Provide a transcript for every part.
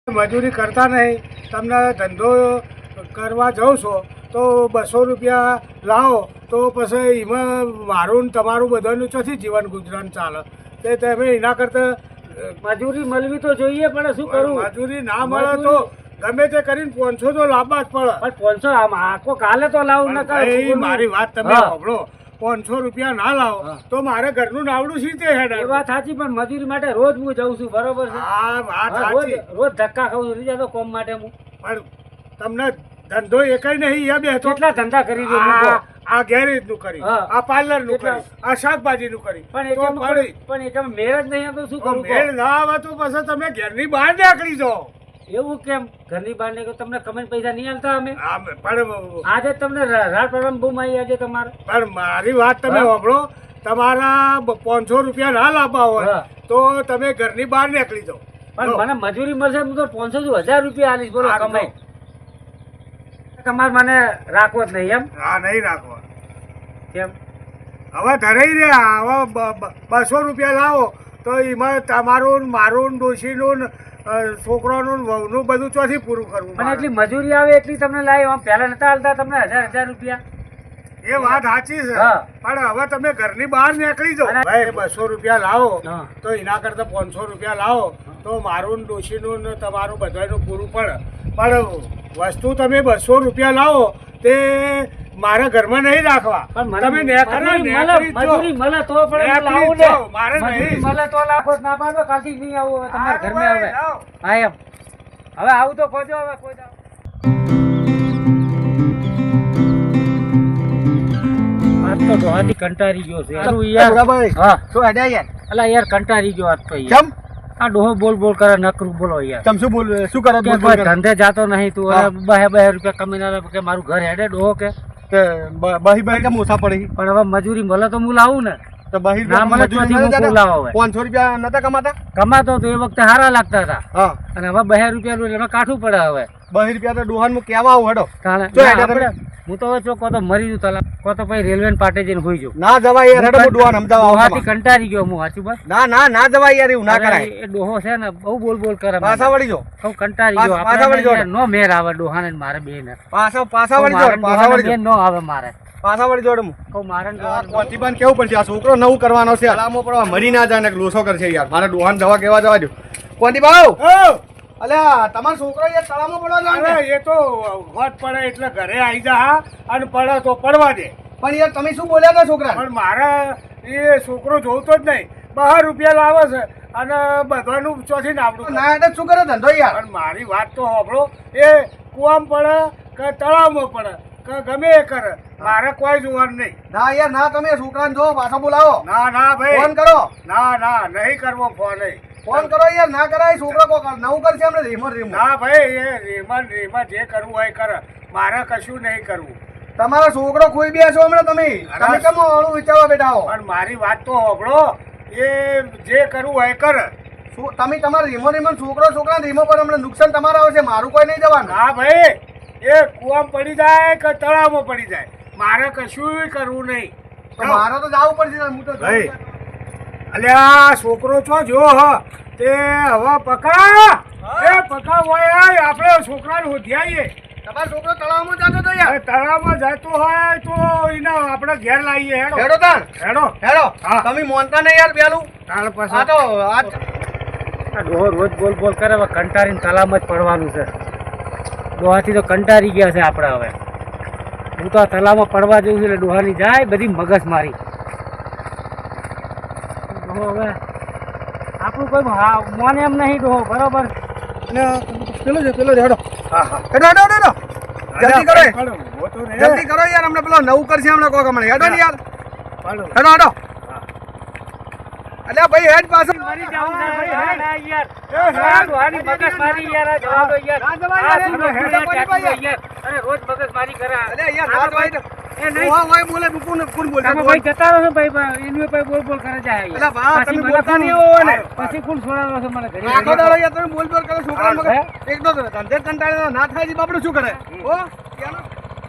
મજૂરી કરતા નહીં, તમને ધંધો કરવા જાઉં છો તો 200 રૂપિયા લાવો તો પછી એમાં મારું ને તમારું બધાનું ચોથી જીવન ગુજરાન ચાલે. તે તમે એના કરતાં મજૂરી મળવી તો જોઈએ, પણ શું કરું? મજૂરી ના મળે તો ગમે તે કરીને 500 તો લાવવા જ પડે. પણ 500 આમ આખો કાલે તો લાવું ન ભાઈ, મારી વાત તમે સાંભળો. 500 રૂપિયા ના લાવો તો મારે ઘરનું નાવડું સીધે હેડ. એ વાત સાચી, પણ મજૂરી માટે રોજ હું જઉં છું, બરોબર છે? હા, વાત સાચી. રોજ ધક્કા ખાઉં છું, નહીં જતો કોમ માટે હું. પણ તમને ધંધો એકય નહીં, એ બે કેટલા ધંધા કરી દો. આ ગેરેજનું કરી, આ પાર્લરનું કરી, આ શાકભાજીનું કરી, પણ એકમ મેળ જ નહીં આવતો. શું કરું? મેળ ના આવે તો પછી તમે ઘરની બહાર નીકળી જાઓ. એવું કેમ? ઘરની બહાર નીકળો તમને કમેન્ટ પૈસા નહીં આલતા અમે? પણ આજે તમને રાત પ્રમાણ બહુ મારી આજે તમારે. પણ મારી વાત તમે સાંભળો. તમારા 500 રૂપિયા ના લાવવા હોય તો તમે ઘરની બહાર નીકળી જાઓ. પણ મને મજૂરી મળશે, હું તો 500 થી 1000 રૂપિયા આલીશ. બોલો કમાઈ. તમારે મને રાખવો જ નહીં એમ? હા, નહીં રાખવા. કેમ? હવે ધરાઈ રહ્યા. હવે 200 રૂપિયા લાવો તો એમાં તમારું મારું ડોશીનું છોકરાનું વહુનું બધું ચોથી પૂરું કરવું. પણ એટલી મજૂરી આવે એટલી તમને લાવી. આમ પહેલા નતા હાલતા તમને 1000 રૂપિયા? એ વાત સાચી છે, પણ હવે તમે ઘરની બહાર નીકળી જાઓ. ભાઈ 200 રૂપિયા લાવો તો એના કરતા 500 રૂપિયા લાવો તો મારું ડોશીનું ને તમારું બધાનું પૂરું પડે. પણ વસ્તુ તમે 200 રૂપિયા લાવો તે મારા ઘરમાં નહીં રાખવા. તમે મજૂરી મળે તો પણ મારે નહીં મળે તો લાખો ના પાડો. કાલથી નહીં આવું તમારા ઘરમાં. આવે હા એમ. હવે આવું તો ખોજો. હવે કોઈ તો ડોહાથી કંટાળી ગયો છે યાર. શું હેડ્યા યાર? અલા યાર કંટાળી ગયો આજ તો યાર. આ ડોહો બોલ બોલ કરે નકરું. બોલો યાર, તમે શું બોલ શું કરો? કોઈ ધંધે જાતો નહીં તું. 2 રૂપિયા કમીને કે મારું ઘર હેડે ડોહો કે બહી કેમ ઓછા પડી? પણ હવે મજૂરી મળે તો હું લાવું ને. તો બહી ના મળે તો લાવો. 500 રૂપિયા નતા કમાતા? કમાતો તો એ વખતે સારા લાગતા હતા. અને હવે 2 રૂપિયા એમાં કાઠું પડે. હવે 2 રૂપિયા તો ડોહાન કેવા આવું હેડો. હું તો જો કો તો મરી જઉં તલા, કો તો પછી રેલવે પાટે જઈને હોઈ જાઉં. ના જવાય યાર, હેડો ડોહાન અમદાવાદ. કંટાળી ગયો હું. સાચું બસ. ના જવાય યાર, એવું ના કરાય. એ ડોહો છે ને બહુ બોલ બોલ કરે. પાછા વળી જો. હું કંટાળી ગયો. આપણે નો મેર આવે ડોહાને મારે બે ને. પાછા વળી જો. પાછા વળી જો. નો આવે મારે. પાછા વળી જોડે હું કહું મારે કોંતીબાન કેવું પડશે. આ છોકરો નવું કરવાનો છે. અલામો પડવા મરી ના જાય ને લોસો કરશે યાર. મારે ડોહાન દવા કેવા જવા દો. કોંતીબાઉ, અલ્યા તમારો છોકરો યાર તળાવમાં પડવા જાય. એ તો હોટ પડે એટલે ઘરે આવી જા અને પડે તો પડવા દે. પણ યાર તમે શું બોલ્યા હતા છોકરા? પણ મારા એ છોકરો જોતો જ નહીં. 2 રૂપિયા લાવે છે અને બધાનું ચોથી નાવડું. ના એટલે શું કરે ધંધો યાર? પણ મારી વાત તો સાંભળો. એ કુવામાં પડે કે તળાવમાં પડે કે ગમે એ કરે, મારે કોઈ જોવાનું નહીં. ના યાર ના, તમે છોકરાને જો પાછો બોલાવો. ના ભાઈ, ફોન કરો. ના નહીં કરવો ફોન. ફોન કરો યાર, ના કરાય. છોકરો નવું કરશે અમને રીમો. ના ભાઈ, એ રીમા જે કરવું હોય કરે. મારે કશું નહીં કરવું. તમારો છોકરો ખોઈ બેસો હમણાં. તમે કેમ ઓળું વિચારવા બેઠા હો? પણ મારી વાત તો સાંભળો. એ જે કરવું હોય કરે. તમે તમારા રીમો છોકરા રીમો પર હમણાં નુકસાન તમારા આવશે. મારું કોઈ નહીં જવાનું. હા ભાઈ, એ કુવામાં પડી જાય કે તળાવમાં પડી જાય, મારે કશું કરવું નહીં. મારે તો જવું પડશે. હું તો ભાઈ અલ્યા છોકરો છો જો તે હવે પકા હોય આપણે છોકરાને હોધી આવીએ. તમારો છોકરો તળાવમાં જતો તો યાર? તળાવમાં જતો હોય તો એને આપણે ઘેર લાવીએ. હેડો તાર હેડો. હા, તમે મોનતા નહીં યાર પેલું. તાર પછી આ તો આ ડોહો રોજ બોલ બોલ કરે. હવે કંટાળીને તલામાં જ પડવાનું છે. ડોહાથી તો કંટાળી ગયા છે આપણે. હવે હું તો આ તલાવમાં પડવા જઉં છું એટલે ડોહાની જાય બધી મગજ મારી. ડોહો હવે આપણું કોઈ મોને એમ નહીં ડોહો. બરોબર પેલો હેડો. હેડો જલ્દી કરો યાર. હમણાં પેલો નવું કરશે હમણાં કોક હમણાં. હેડો ને યાર. હેડો. અલ્યા ભાઈ હેડ પાછો. મરી જાવ ના ભાઈ. યાર ડોહાની મગજ મારી યાર. આ જવા દો યાર. આ શું યાર? અરે રોજ મગજ મારી કરે. અલ્યા યાર ના ભાઈ એ નહીં હોય બોલે. કોણ બોલે? ભાઈ જતા રહો ભાઈ. એનું ભાઈ બોલ બોલ કરે જાય. અલ્યા બા તમે બોલતા નહીં હોય ને. પછી કોણ છોડાવો છો મને ઘરે? આખો દાડો યાર તમે બોલ બોલ કરો. છોકરા મગજ એક તો ધંધે કંટાળે ના થાય છે. બાપડું શું કરે? ઓ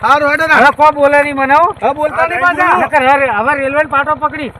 હારું હેડો ના. હવે કો બોલે નહીં મને. હા બોલતા નહીં પાછા. હવે રેલવે પાટો પકડી